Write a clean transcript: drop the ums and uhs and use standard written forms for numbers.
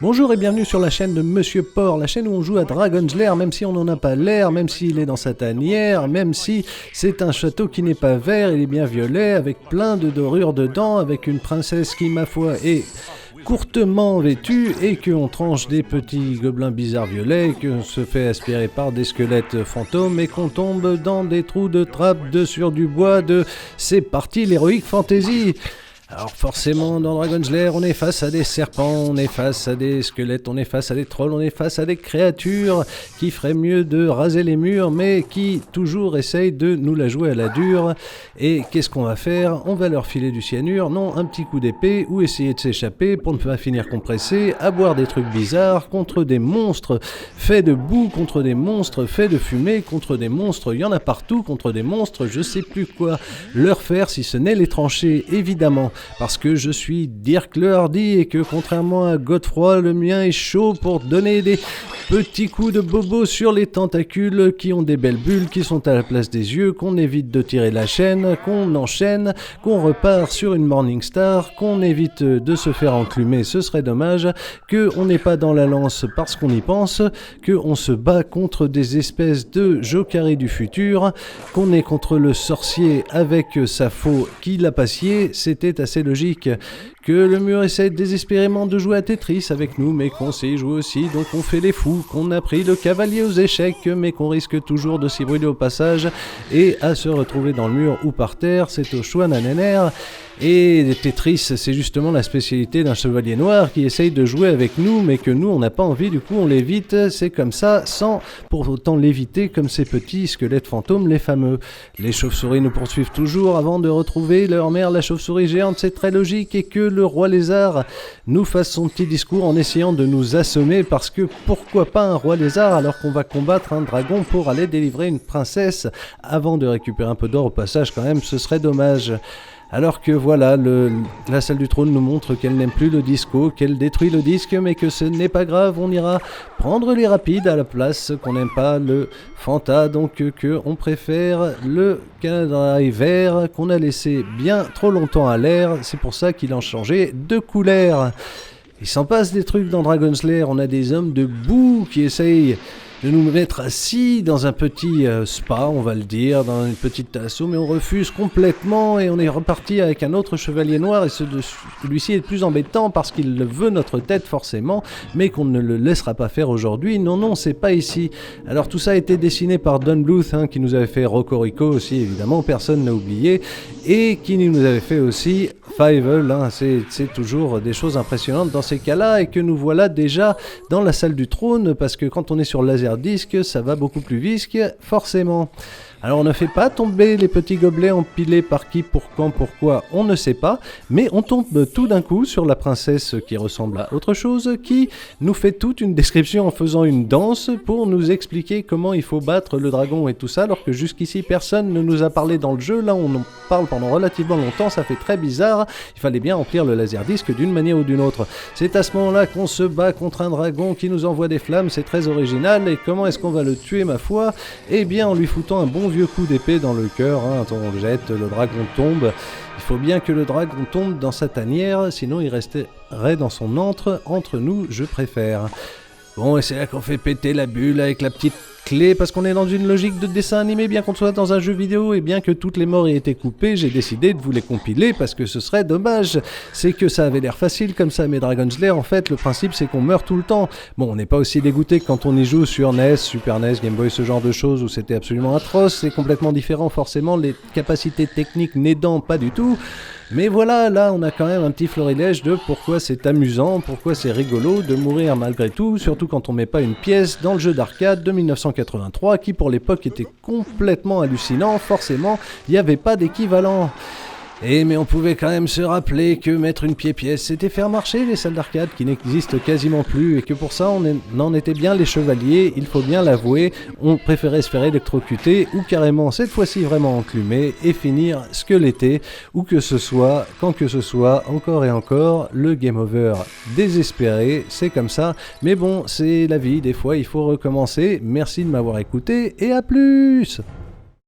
Bonjour et bienvenue sur la chaîne de Monsieur Porc, la chaîne où on joue à Dragon's Lair, même si on n'en a pas l'air, même s'il est dans sa tanière, même si c'est un château qui n'est pas vert, il est bien violet, avec plein de dorures dedans, avec une princesse qui, ma foi, est courtement vêtue, et qu'on tranche des petits gobelins bizarres violets, qu'on se fait aspirer par des squelettes fantômes, et qu'on tombe dans des trous de trappe sur du bois de... C'est parti l'héroïque fantasy. Alors forcément, dans Dragon's Lair, on est face à des serpents, on est face à des squelettes, on est face à des trolls, on est face à des créatures qui feraient mieux de raser les murs, mais qui toujours essayent de nous la jouer à la dure. Et qu'est-ce qu'on va faire? On va leur filer du cyanure, non, un petit coup d'épée, ou essayer de s'échapper pour ne pas finir compressé, à boire des trucs bizarres, contre des monstres faits de boue, contre des monstres faits de fumée, contre des monstres, il y en a partout, contre des monstres, je sais plus quoi leur faire si ce n'est les trancher, évidemment. Parce que je suis Dirk le Hardy et que contrairement à Godefroy, le mien est chaud pour donner des petits coups de bobo sur les tentacules qui ont des belles bulles qui sont à la place des yeux, qu'on évite de tirer la chaîne, qu'on enchaîne, qu'on repart sur une Morning Star, qu'on évite de se faire enclumer, ce serait dommage, qu'on n'est pas dans la lance parce qu'on y pense, qu'on se bat contre des espèces de Jokari du futur, qu'on est contre le sorcier avec sa faux qui l'a passé, c'était assez logique. Que le mur essaie désespérément de jouer à Tetris avec nous, mais qu'on sait jouer aussi, donc on fait les fous, qu'on a pris le cavalier aux échecs, mais qu'on risque toujours de s'y brûler au passage, et à se retrouver dans le mur ou par terre, c'est au choix nanénaire. Et Tetris, c'est justement la spécialité d'un chevalier noir qui essaye de jouer avec nous, mais que nous, on n'a pas envie, du coup on l'évite, c'est comme ça, sans pour autant l'éviter comme ces petits squelettes fantômes, les fameux. Les chauves-souris nous poursuivent toujours avant de retrouver leur mère, la chauve-souris géante, c'est très logique, et que le roi lézard nous fasse son petit discours en essayant de nous assommer, parce que pourquoi pas un roi lézard alors qu'on va combattre un dragon pour aller délivrer une princesse avant de récupérer un peu d'or au passage quand même, ce serait dommage. Alors que voilà, la salle du trône nous montre qu'elle n'aime plus le disco, qu'elle détruit le disque, mais que ce n'est pas grave, on ira prendre les rapides à la place, qu'on n'aime pas le Fanta, donc qu'on préfère le Canada vert qu'on a laissé bien trop longtemps à l'air, c'est pour ça qu'il a changé de couleur. Il s'en passe des trucs dans Dragon's Lair, on a des hommes de boue qui essayent de nous mettre assis dans un petit spa, on va le dire, dans une petite tasse, mais on refuse complètement et on est reparti avec un autre chevalier noir, et celui-ci est plus embêtant parce qu'il veut notre tête forcément, mais qu'on ne le laissera pas faire aujourd'hui. Non, non, c'est pas ici. Alors tout ça a été dessiné par Don Bluth, qui nous avait fait Rocorico aussi, évidemment, personne n'a oublié, et qui nous avait fait aussi Fievel, c'est toujours des choses impressionnantes dans ces cas-là, et que nous voilà déjà dans la salle du trône, parce que quand on est sur Laserdisc, ça va beaucoup plus vite, forcément. Alors on ne fait pas tomber les petits gobelets empilés par qui, pour quand, pourquoi, on ne sait pas, mais on tombe tout d'un coup sur la princesse qui ressemble à autre chose, qui nous fait toute une description en faisant une danse pour nous expliquer comment il faut battre le dragon et tout ça, alors que jusqu'ici personne ne nous a parlé dans le jeu. Là on en parle pendant relativement longtemps, ça fait très bizarre, il fallait bien remplir le laserdisc d'une manière ou d'une autre. C'est à ce moment-là qu'on se bat contre un dragon qui nous envoie des flammes, c'est très original, et comment est-ce qu'on va le tuer, ma foi? Eh bien en lui foutant un bon vieux coup d'épée dans le cœur, on le jette, le dragon tombe. Il faut bien que le dragon tombe dans sa tanière, sinon il resterait dans son antre. Entre nous, je préfère. Bon, et c'est là qu'on fait péter la bulle avec la petite clé, parce qu'on est dans une logique de dessin animé, bien qu'on soit dans un jeu vidéo, et bien que toutes les morts aient été coupées, j'ai décidé de vous les compiler, parce que ce serait dommage. C'est que ça avait l'air facile comme ça, mais Dragon's Lair, en fait, le principe c'est qu'on meurt tout le temps. Bon, on n'est pas aussi dégoûté que quand on y joue sur NES, Super NES, Game Boy, ce genre de choses, où c'était absolument atroce, c'est complètement différent, forcément, les capacités techniques n'aidant pas du tout. Mais voilà, là on a quand même un petit florilège de pourquoi c'est amusant, pourquoi c'est rigolo de mourir malgré tout, surtout quand on met pas une pièce dans le jeu d'arcade de 1983 qui pour l'époque était complètement hallucinant, forcément il n'y avait pas d'équivalent. Mais on pouvait quand même se rappeler que mettre une pièce, c'était faire marcher les salles d'arcade qui n'existent quasiment plus, et que pour ça on en était bien les chevaliers, il faut bien l'avouer, on préférait se faire électrocuter ou carrément cette fois-ci vraiment enclumer et finir squeletté, ou que ce soit, quand que ce soit, encore et encore, le game over désespéré, c'est comme ça, mais bon, c'est la vie, des fois il faut recommencer. Merci de m'avoir écouté et à plus.